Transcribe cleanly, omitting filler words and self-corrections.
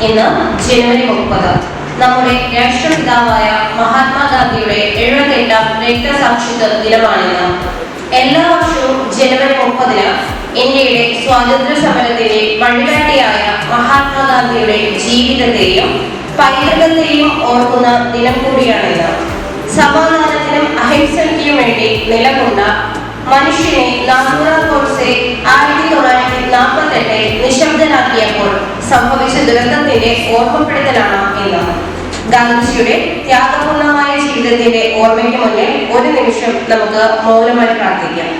ഇന്ന് ജനുവരി 30 നമ്മുടെ രാഷ്ട്രപിതാവായ മഹാത്മാഗാന്ധിയുടെ 78ാം രക്തസാക്ഷിത്വ ദിനമാണിന്ന്. എല്ലാ വർഷവും ജനുവരി 30 ഇന്ത്യയുടെ സ്വാതന്ത്ര്യ സമരത്തിന്റെ വഴികാട്ടിയായ മഹാത്മാഗാന്ധിയുടെ ജീവിതത്തെയും പൈതൃകത്തെയും ഓർക്കുന്ന ദിനം കൂടിയാണിന്ന്. സമാധാനത്തിനും അഹിംസയ്ക്കും വേണ്ടി നിലകൊണ്ട മനുഷ്യനെ നാഥുറാം ഗോഡ്സെ 1948 നിശബ്ദനാക്കിയപ്പോൾ സംഭവിച്ച ദുരന്തത്തിന്റെ ഓർമ്മപ്പെടുത്തലാണ് ഇന്ന്. ഗാന്ധിജിയുടെ ത്യാഗപൂർണമായ ജീവിതത്തിന്റെ ഓർമ്മയ്ക്ക് മുന്നിൽ ഒരു നിമിഷം നമുക്ക് മൗനമായി പ്രാർത്ഥിക്കാം.